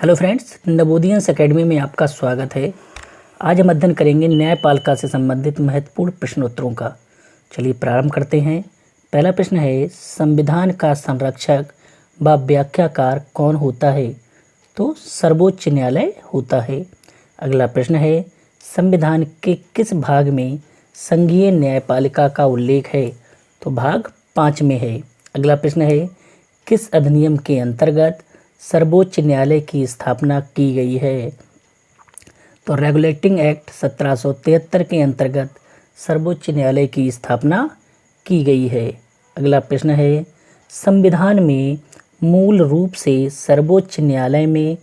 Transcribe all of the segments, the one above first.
Hello friends, नवोदियंस academy में आपका स्वागत है। आज हम अध्ययन करेंगे न्यायपालिका से संबंधित महत्वपूर्ण प्रश्नोत्तरों का। चलिए प्रारंभ करते हैं। पहला प्रश्न है, संविधान का संरक्षक व व्याख्याकार कौन होता है? तो सर्वोच्च न्यायालय होता है। अगला प्रश्न है, संविधान के किस भाग में संघीय न्यायपालिका का उल्लेख है? तो भाग 5 में है। अगला प्रश्न है, किस अधिनियम के अंतर्गत सर्वोच्च न्यायालय की स्थापना की गई है? तो रेगुलेटिंग एक्ट 1773 के अंतर्गत सर्वोच्च न्यायालय की स्थापना की गई है। अगला प्रश्न है, संविधान में मूल रूप से सर्वोच्च न्यायालय में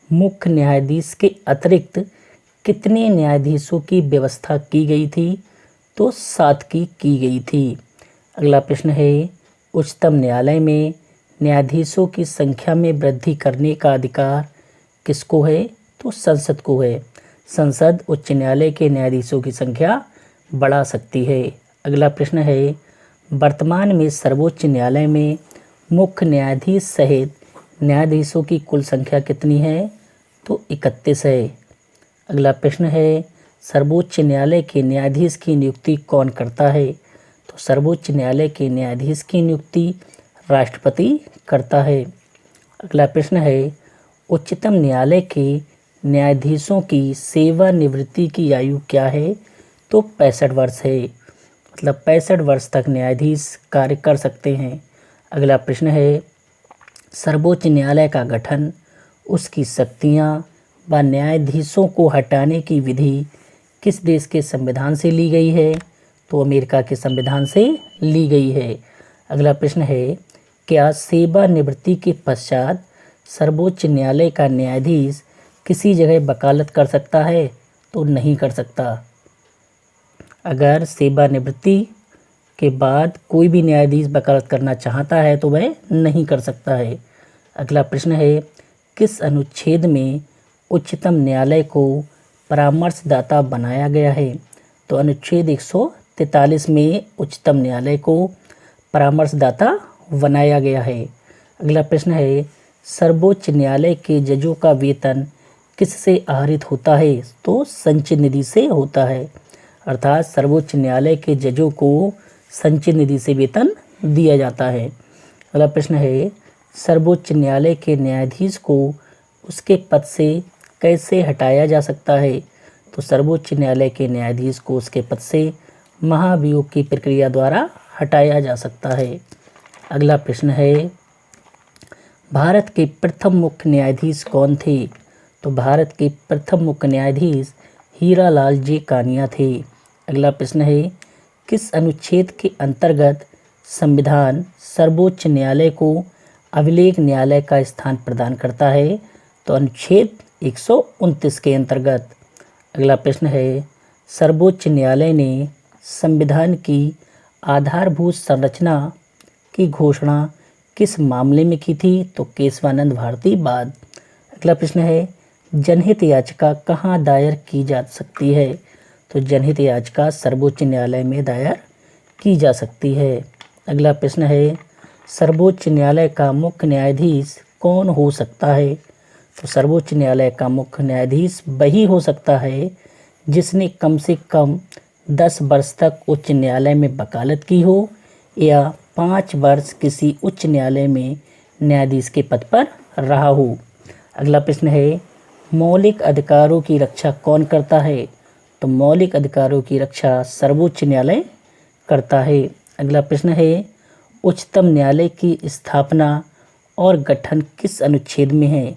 मुख्य न्यायाधीश के अतिरिक्त कितने न्यायाधीशों की व्यवस्था की गई थी? तो 7 की गई थी। अगला प्रश्न है, उच्चतम न्यायालय में न्यायाधीशों की संख्या में वृद्धि करने का अधिकार किसको है? तो संसद को है। संसद उच्च न्यायालय के न्यायाधीशों की संख्या बढ़ा सकती है। अगला प्रश्न है, वर्तमान में सर्वोच्च न्यायालय में मुख्य न्यायाधीश सहित न्यायाधीशों की कुल संख्या कितनी है? तो 31 है। अगला प्रश्न है, सर्वोच्च न्यायालय के न्यायाधीश की नियुक्ति कौन करता है? तो सर्वोच्च न्यायालय के न्यायाधीश की नियुक्ति राष्ट्रपति करता है। अगला प्रश्न है, उच्चतम न्यायालय के न्यायाधीशों की सेवानिवृत्ति की आयु क्या है? तो 65 वर्ष है। मतलब 65 वर्ष तक न्यायाधीश कार्य कर सकते हैं। अगला प्रश्न है, सर्वोच्च न्यायालय का गठन, उसकी शक्तियाँ व न्यायाधीशों को हटाने की विधि किस देश के संविधान से ली गई है? तो अमेरिका के संविधान से ली गई है। अगला प्रश्न है, क्या सेवानिवृत्ति के पश्चात सर्वोच्च न्यायालय का न्यायाधीश किसी जगह वकालत कर सकता है? तो नहीं कर सकता। अगर सेवानिवृत्ति के बाद कोई भी न्यायाधीश वकालत करना चाहता है तो वह नहीं कर सकता है। अगला प्रश्न है, किस अनुच्छेद में उच्चतम न्यायालय को परामर्शदाता बनाया गया है? तो अनुच्छेद 143 में उच्चतम न्यायालय को परामर्शदाता बनाया गया है। अगला प्रश्न है, सर्वोच्च न्यायालय के जजों का वेतन किससे आहरित होता है? तो संचित निधि से होता है। अर्थात सर्वोच्च न्यायालय के जजों को संचित निधि से वेतन दिया जाता है। अगला प्रश्न है, सर्वोच्च न्यायालय के न्यायाधीश को उसके पद से कैसे हटाया जा सकता है? तो सर्वोच्च न्यायालय के न्यायाधीश को उसके पद से महाभियोग की प्रक्रिया द्वारा हटाया जा सकता है। अगला प्रश्न है, भारत के प्रथम मुख्य न्यायाधीश कौन थे? तो भारत के प्रथम मुख्य न्यायाधीश हीरालाल जे कानिया थे। अगला प्रश्न है, किस अनुच्छेद के अंतर्गत संविधान सर्वोच्च न्यायालय को अभिलेख न्यायालय का स्थान प्रदान करता है? तो अनुच्छेद 129 के अंतर्गत। अगला प्रश्न है, सर्वोच्च न्यायालय ने संविधान की आधारभूत संरचना की घोषणा किस मामले में की थी? तो केशवानंद भारती वाद। अगला प्रश्न है, जनहित याचिका कहाँ दायर की जा सकती है? तो जनहित याचिका सर्वोच्च न्यायालय में दायर की जा सकती है। अगला प्रश्न है, सर्वोच्च न्यायालय का मुख्य न्यायाधीश कौन हो सकता है? तो सर्वोच्च न्यायालय का मुख्य न्यायाधीश वही हो सकता है जिसने कम से कम 10 वर्ष तक उच्च न्यायालय में वकालत की हो या 5 वर्ष किसी उच्च न्यायालय में न्यायाधीश के पद पर रहा हो। अगला प्रश्न है, मौलिक अधिकारों की रक्षा कौन करता है? तो मौलिक अधिकारों की रक्षा सर्वोच्च न्यायालय करता है। अगला प्रश्न है, उच्चतम न्यायालय की स्थापना और गठन किस अनुच्छेद में है?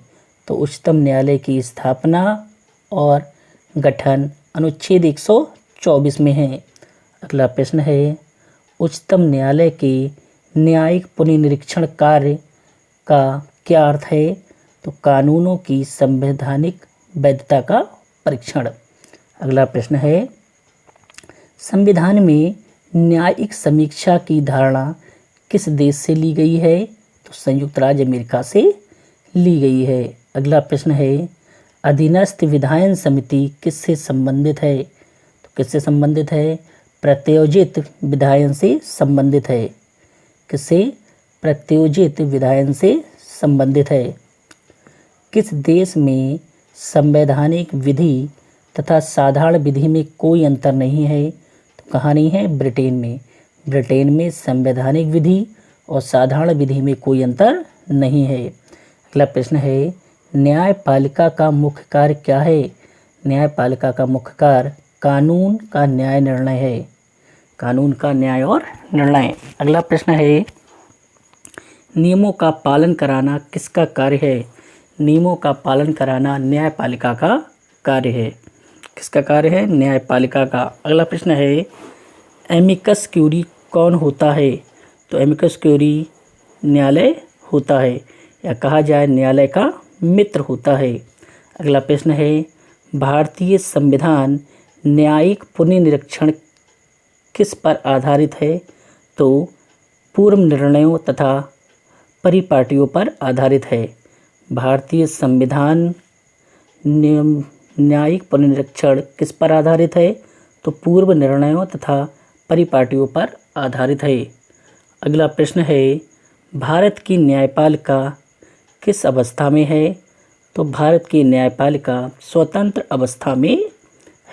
तो उच्चतम न्यायालय की स्थापना और गठन अनुच्छेद 124 में है। अगला प्रश्न है, उच्चतम न्यायालय के न्यायिक पुनरीक्षण कार्य का क्या अर्थ है? तो कानूनों की संवैधानिक वैधता का परीक्षण। अगला प्रश्न है, संविधान में न्यायिक समीक्षा की धारणा किस देश से ली गई है? तो संयुक्त राज्य अमेरिका से ली गई है। अगला प्रश्न है, अधीनस्थ विधायन समिति किससे संबंधित है? तो किससे संबंधित है? प्रत्योजित विधायन से संबंधित है। किससे? प्रत्योजित विधायन से संबंधित है। किस देश में संवैधानिक विधि तथा साधारण विधि में कोई अंतर नहीं है? तो कहाँ नहीं है? ब्रिटेन में। ब्रिटेन में संवैधानिक विधि और साधारण विधि में कोई अंतर नहीं है। अगला प्रश्न है, न्यायपालिका का मुख्य कार्य क्या है? न्यायपालिका का मुख्य कार्य कानून का न्याय निर्णय है। कानून का न्याय और निर्णय। अगला प्रश्न है, नियमों का पालन कराना किसका कार्य है? नियमों का पालन कराना न्यायपालिका का कार्य है। किसका कार्य है? न्यायपालिका का। अगला प्रश्न है, एमिकस क्यूरी कौन होता है? तो एमिकस क्यूरी न्यायालय होता है, या कहा जाए न्यायालय का मित्र होता है। अगला प्रश्न है, भारतीय संविधान न्यायिक पुनर्निरीक्षण किस पर आधारित है? तो पूर्व निर्णयों तथा परिपाटियों पर आधारित है। भारतीय संविधान न्यायिक पुनर्निरीक्षण किस पर आधारित है? तो पूर्व निर्णयों तथा परिपाटियों पर आधारित है। अगला प्रश्न है, भारत की न्यायपालिका किस अवस्था में है? तो भारत की न्यायपालिका स्वतंत्र अवस्था में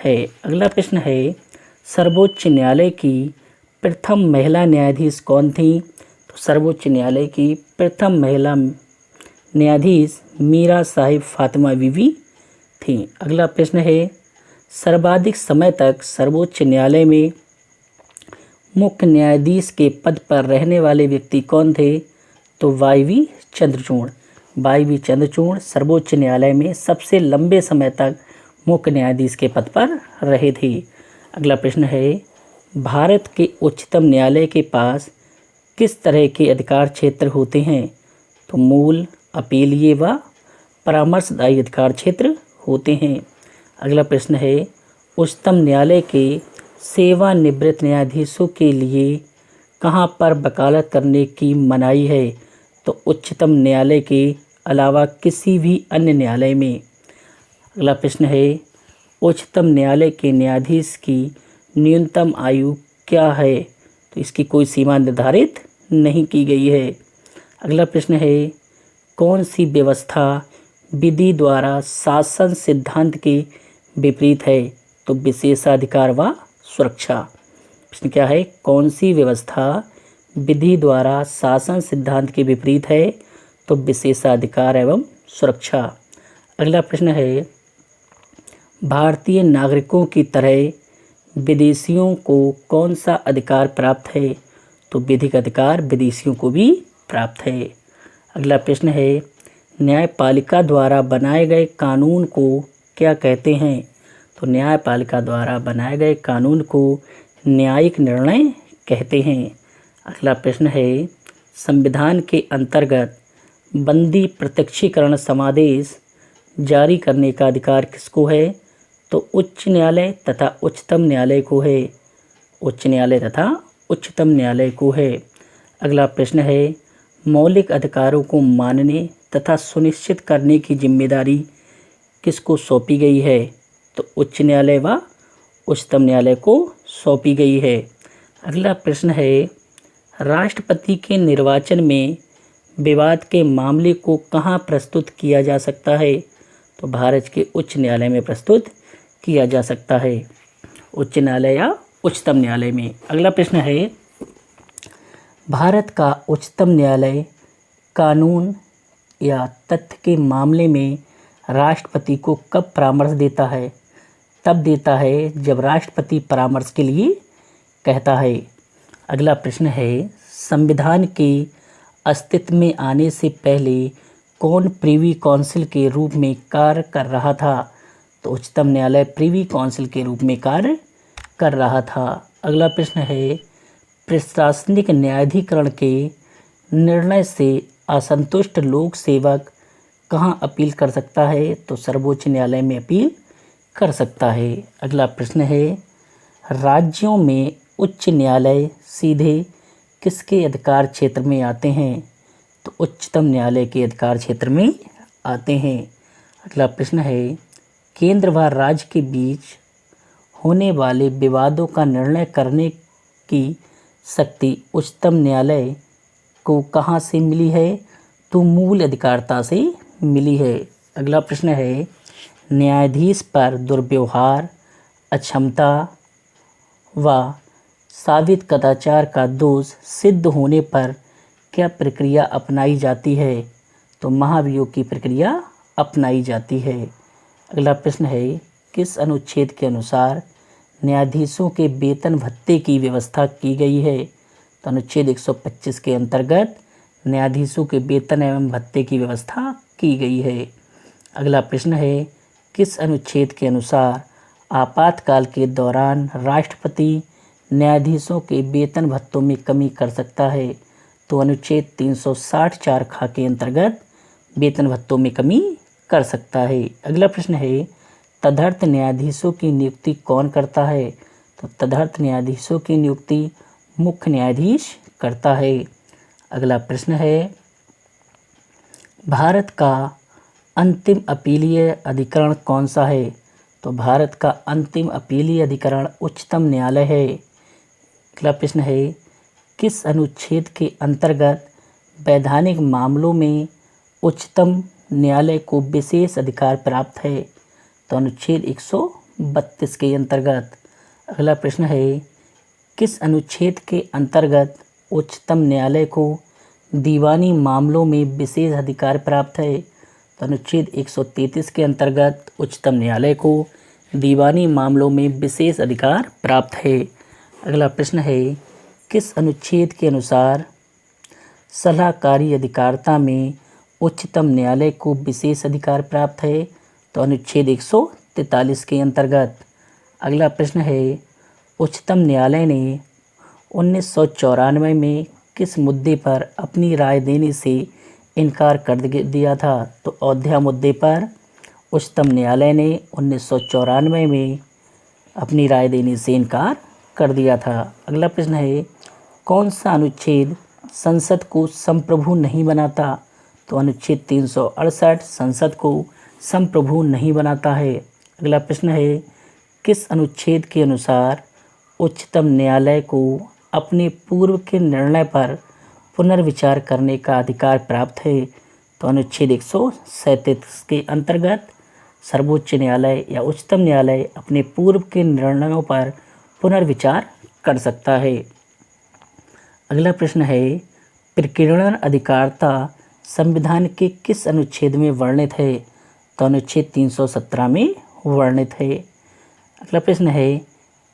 है। अगला प्रश्न है, सर्वोच्च न्यायालय की प्रथम महिला न्यायाधीश कौन थी? तो सर्वोच्च न्यायालय की प्रथम महिला न्यायाधीश मीरा साहिब फातिमा बीवी थी। अगला प्रश्न है, सर्वाधिक समय तक सर्वोच्च न्यायालय में मुख्य न्यायाधीश के पद पर रहने वाले व्यक्ति कौन थे? तो वाई.वी. चंद्रचूड़। वाई.वी. चंद्रचूड़ सर्वोच्च न्यायालय में सबसे लंबे समय तक मुख्य न्यायाधीश के पद पर रहे थे। अगला प्रश्न है, भारत के उच्चतम न्यायालय के पास किस तरह के अधिकार क्षेत्र होते हैं? तो मूल, अपीलीय व परामर्शदायी अधिकार क्षेत्र होते हैं। अगला प्रश्न है, उच्चतम न्यायालय के सेवानिवृत्त न्यायाधीशों के लिए कहाँ पर वकालत करने की मनाही है? तो उच्चतम न्यायालय के अलावा किसी भी अन्य न्यायालय में। अगला प्रश्न है, उच्चतम न्यायालय के न्यायाधीश की न्यूनतम आयु क्या है? तो इसकी कोई सीमा निर्धारित नहीं की गई है। अगला प्रश्न है, कौन सी व्यवस्था विधि द्वारा शासन सिद्धांत के विपरीत है? तो विशेषाधिकार व सुरक्षा। प्रश्न क्या है? कौन सी व्यवस्था विधि द्वारा शासन सिद्धांत के विपरीत है? तो विशेषाधिकार एवं सुरक्षा। अगला प्रश्न है, भारतीय नागरिकों की तरह विदेशियों को कौन सा अधिकार प्राप्त है? तो विधिक अधिकार विदेशियों को भी प्राप्त है। अगला प्रश्न है, न्यायपालिका द्वारा बनाए गए कानून को क्या कहते हैं? तो न्यायपालिका द्वारा बनाए गए कानून को न्यायिक निर्णय कहते हैं। अगला प्रश्न है, संविधान के अंतर्गत बंदी प्रत्यक्षीकरण समादेश जारी करने का अधिकार किसको है? तो उच्च न्यायालय तथा उच्चतम न्यायालय को है। उच्च न्यायालय तथा उच्चतम न्यायालय को है। अगला प्रश्न है, मौलिक अधिकारों को मानने तथा सुनिश्चित करने की जिम्मेदारी किसको सौंपी गई है? तो उच्च न्यायालय व उच्चतम न्यायालय को सौंपी गई है। अगला प्रश्न है, राष्ट्रपति के निर्वाचन में विवाद के मामले को कहाँ प्रस्तुत किया जा सकता है? तो भारत के उच्च न्यायालय में प्रस्तुत किया जा सकता है। उच्च न्यायालय या उच्चतम न्यायालय में। अगला प्रश्न है, भारत का उच्चतम न्यायालय कानून या तथ्य के मामले में राष्ट्रपति को कब परामर्श देता है? तब देता है जब राष्ट्रपति परामर्श के लिए कहता है। अगला प्रश्न है, संविधान के अस्तित्व में आने से पहले कौन प्रिवी काउंसिल के रूप में कार्य कर रहा था? तो उच्चतम न्यायालय प्रिवी काउंसिल के रूप में कार्य कर रहा था। अगला प्रश्न है, प्रशासनिक न्यायाधिकरण के निर्णय से असंतुष्ट लोक सेवक कहाँ अपील कर सकता है? तो सर्वोच्च न्यायालय में अपील कर सकता है। अगला प्रश्न है, राज्यों में उच्च न्यायालय सीधे किसके अधिकार क्षेत्र में आते हैं? तो उच्चतम न्यायालय के अधिकार क्षेत्र में आते हैं। अगला प्रश्न है, केंद्र व राज्य के बीच होने वाले विवादों का निर्णय करने की शक्ति उच्चतम न्यायालय को कहाँ से मिली है? तो मूल अधिकारिता से मिली है। अगला प्रश्न है, न्यायाधीश पर दुर्व्यवहार, अक्षमता व साबित कदाचार का दोष सिद्ध होने पर क्या प्रक्रिया अपनाई जाती है? तो महाभियोग की प्रक्रिया अपनाई जाती है। अगला प्रश्न है, किस अनुच्छेद के अनुसार न्यायाधीशों के वेतन भत्ते की व्यवस्था की गई है? तो अनुच्छेद 125 के अंतर्गत न्यायाधीशों के वेतन एवं भत्ते की व्यवस्था की गई है। अगला प्रश्न है, किस अनुच्छेद के अनुसार आपातकाल के दौरान राष्ट्रपति न्यायाधीशों के वेतन भत्तों में कमी कर सकता है? तो अनुच्छेद 360(4) ख के अंतर्गत वेतन भत्तों में कमी कर सकता है। अगला प्रश्न है, तदर्थ न्यायाधीशों की नियुक्ति कौन करता है? तो तदर्थ न्यायाधीशों की नियुक्ति मुख्य न्यायाधीश करता है। अगला प्रश्न है, भारत का अंतिम अपीलीय अधिकरण कौन सा है? तो भारत का अंतिम अपीलीय अधिकरण उच्चतम न्यायालय है। अगला प्रश्न है, किस अनुच्छेद के अंतर्गत वैधानिक मामलों में उच्चतम न्यायालय को विशेष अधिकार प्राप्त है? तो अनुच्छेद 132 के अंतर्गत। अगला प्रश्न है, किस अनुच्छेद के अंतर्गत उच्चतम न्यायालय को दीवानी मामलों में विशेष अधिकार प्राप्त है? तो अनुच्छेद 133 के अंतर्गत उच्चतम न्यायालय को दीवानी मामलों में विशेष अधिकार प्राप्त है। अगला प्रश्न है, किस अनुच्छेद के अनुसार सलाहकारी अधिकारिता में उच्चतम न्यायालय को विशेष अधिकार प्राप्त है? तो अनुच्छेद 143 के अंतर्गत। अगला प्रश्न है, उच्चतम न्यायालय ने 1994 में किस मुद्दे पर अपनी राय देने से इनकार कर दिया था? तो अयोध्या मुद्दे पर उच्चतम न्यायालय ने 1994 में अपनी राय देने से इनकार कर दिया था। अगला प्रश्न है, कौन सा अनुच्छेद संसद को संप्रभु नहीं बनाता? तो अनुच्छेद 368 संसद को संप्रभु नहीं बनाता है। अगला प्रश्न है, किस अनुच्छेद के अनुसार उच्चतम न्यायालय को अपने पूर्व के निर्णय पर पुनर्विचार करने का अधिकार प्राप्त है? तो अनुच्छेद 137 के अंतर्गत सर्वोच्च न्यायालय या उच्चतम न्यायालय अपने पूर्व के निर्णयों पर पुनर्विचार कर सकता है। अगला प्रश्न है, प्रकीर्णन अधिकारिता संविधान के किस अनुच्छेद में वर्णित है? तो अनुच्छेद 317 में वर्णित है। अगला प्रश्न है,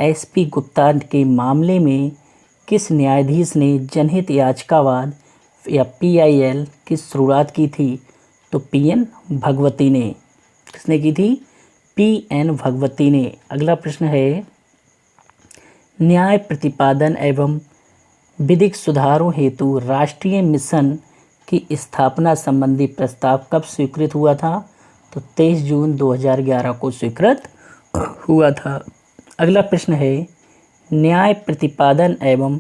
एसपी गुप्ता के मामले में किस न्यायाधीश ने जनहित याचिकावाद या पीआईएल की शुरुआत की थी? तो पीएन भगवती ने। किसने की थी? पीएन भगवती ने। अगला प्रश्न है, न्याय प्रतिपादन एवं विधिक सुधारों हेतु राष्ट्रीय मिशन की स्थापना संबंधी प्रस्ताव कब स्वीकृत हुआ था? तो 23 जून 2011 को स्वीकृत हुआ था। अगला प्रश्न है, न्याय प्रतिपादन एवं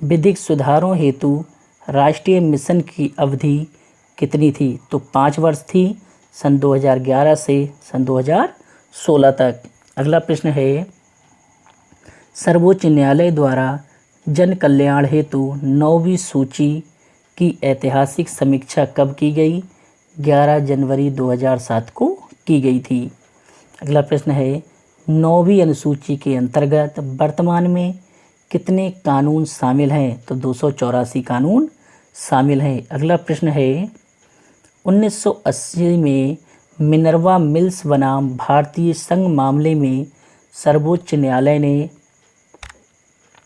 विधिक सुधारों हेतु राष्ट्रीय मिशन की अवधि कितनी थी? तो 5 वर्ष थी, सन 2011 से सन 2016 तक। अगला प्रश्न है, सर्वोच्च न्यायालय द्वारा जन कल्याण हेतु 9वीं सूची की ऐतिहासिक समीक्षा कब की गई? 11 जनवरी 2007 को की गई थी। अगला प्रश्न है, 9वीं अनुसूची के अंतर्गत वर्तमान में कितने कानून शामिल हैं? तो 284 कानून शामिल हैं। अगला प्रश्न है, 1980 में मिनर्वा मिल्स बनाम भारतीय संघ मामले में सर्वोच्च न्यायालय ने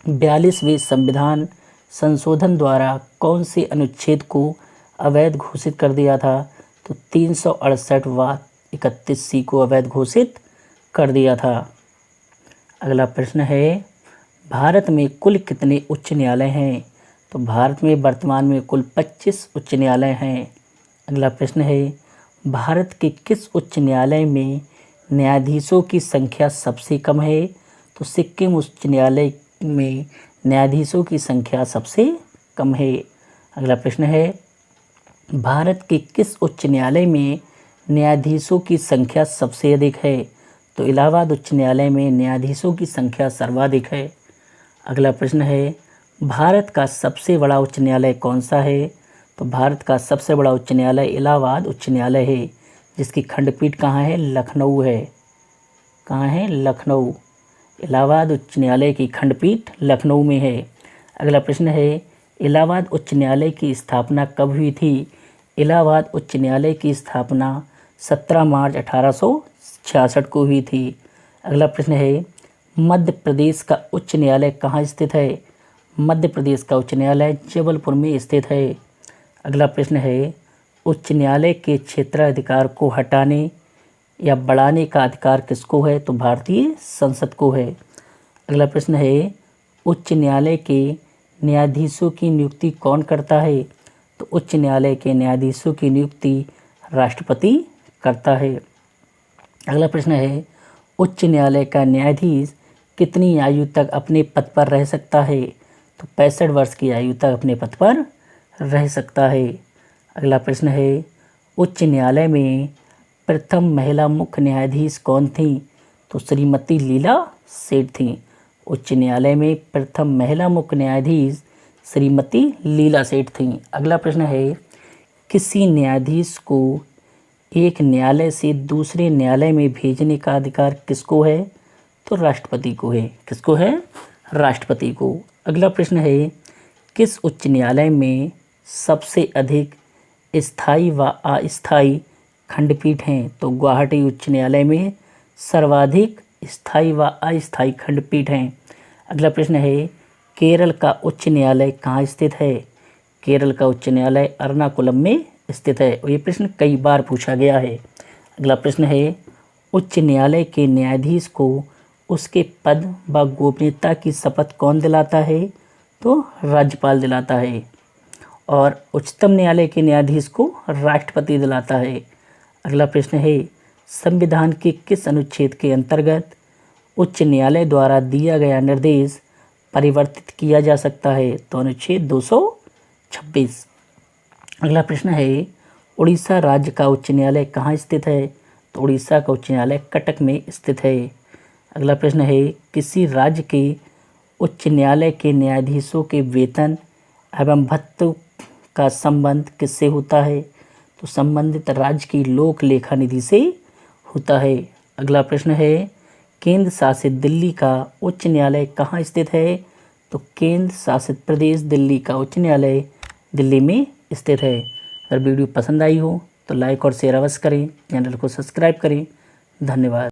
42वें संविधान संशोधन द्वारा कौन से अनुच्छेद को अवैध घोषित कर दिया था? तो 368 व 31C को अवैध घोषित कर दिया था। अगला प्रश्न है, भारत में कुल कितने उच्च न्यायालय हैं? तो भारत में वर्तमान में कुल 25 उच्च न्यायालय हैं। अगला प्रश्न है, भारत के किस उच्च न्यायालय में न्यायाधीशों की संख्या सबसे कम है? तो सिक्किम उच्च न्यायालय में न्यायाधीशों की संख्या सबसे कम है। अगला प्रश्न है, भारत के किस उच्च न्यायालय में न्यायाधीशों की संख्या सबसे अधिक है? तो इलाहाबाद उच्च न्यायालय में न्यायाधीशों की संख्या सर्वाधिक है। अगला प्रश्न है, भारत का सबसे बड़ा उच्च न्यायालय कौन सा है? तो भारत का सबसे बड़ा उच्च न्यायालय इलाहाबाद उच्च न्यायालय है, जिसकी खंडपीठ कहाँ है? लखनऊ है। कहाँ है? लखनऊ। इलाहाबाद उच्च न्यायालय की खंडपीठ लखनऊ में है। अगला प्रश्न है, इलाहाबाद उच्च न्यायालय की स्थापना कब हुई थी? इलाहाबाद उच्च न्यायालय की स्थापना 17 मार्च 1866 को हुई थी। अगला प्रश्न है, मध्य प्रदेश का उच्च न्यायालय कहाँ स्थित है? मध्य प्रदेश का उच्च न्यायालय जबलपुर में स्थित है। अगला प्रश्न है, उच्च न्यायालय के क्षेत्राधिकार को हटाने या बढ़ाने का अधिकार किसको है? तो भारतीय संसद को है। अगला प्रश्न है, उच्च न्यायालय के न्यायाधीशों की नियुक्ति कौन करता है? तो उच्च न्यायालय के न्यायाधीशों की नियुक्ति राष्ट्रपति करता है। अगला प्रश्न है, उच्च न्यायालय का न्यायाधीश कितनी आयु तक अपने पद पर रह सकता है? तो 65 वर्ष की आयु तक अपने पद पर रह सकता है। अगला प्रश्न है, उच्च न्यायालय में प्रथम महिला मुख्य न्यायाधीश कौन थी? तो श्रीमती लीला सेठ थी। उच्च न्यायालय में प्रथम महिला मुख्य न्यायाधीश श्रीमती लीला सेठ थी। अगला प्रश्न है, किसी न्यायाधीश को एक न्यायालय से दूसरे न्यायालय में भेजने का अधिकार किसको है? तो राष्ट्रपति को है। किसको है? राष्ट्रपति को। अगला प्रश्न है, किस उच्च न्यायालय में सबसे अधिक स्थायी व अस्थायी खंडपीठ हैं? तो गुवाहाटी उच्च न्यायालय में सर्वाधिक स्थायी व अस्थायी खंडपीठ हैं। अगला प्रश्न है, केरल का उच्च न्यायालय कहाँ स्थित है? केरल का उच्च न्यायालय एर्नाकुलम में स्थित है। और ये प्रश्न कई बार पूछा गया है। अगला प्रश्न है, उच्च न्यायालय के न्यायाधीश को उसके पद व गोपनीयता की शपथ कौन दिलाता है? तो राज्यपाल दिलाता है। और उच्चतम न्यायालय के न्यायाधीश को राष्ट्रपति दिलाता है। अगला प्रश्न है, संविधान के किस अनुच्छेद के अंतर्गत उच्च न्यायालय द्वारा दिया गया निर्देश परिवर्तित किया जा सकता है? तो अनुच्छेद 226। अगला प्रश्न है, उड़ीसा राज्य का उच्च न्यायालय कहाँ स्थित है? तो उड़ीसा का उच्च न्यायालय कटक में स्थित है। अगला प्रश्न है, किसी राज्य के उच्च न्यायालय के न्यायाधीशों के वेतन एवं भत्तों का संबंध किससे होता है? तो संबंधित राज्य की लोक लेखा निधि से होता है। अगला प्रश्न है, केंद्र शासित दिल्ली का उच्च न्यायालय कहाँ स्थित है? तो केंद्र शासित प्रदेश दिल्ली का उच्च न्यायालय दिल्ली में स्थित है। अगर वीडियो पसंद आई हो तो लाइक और शेयर अवश्य करें, चैनल को सब्सक्राइब करें। धन्यवाद।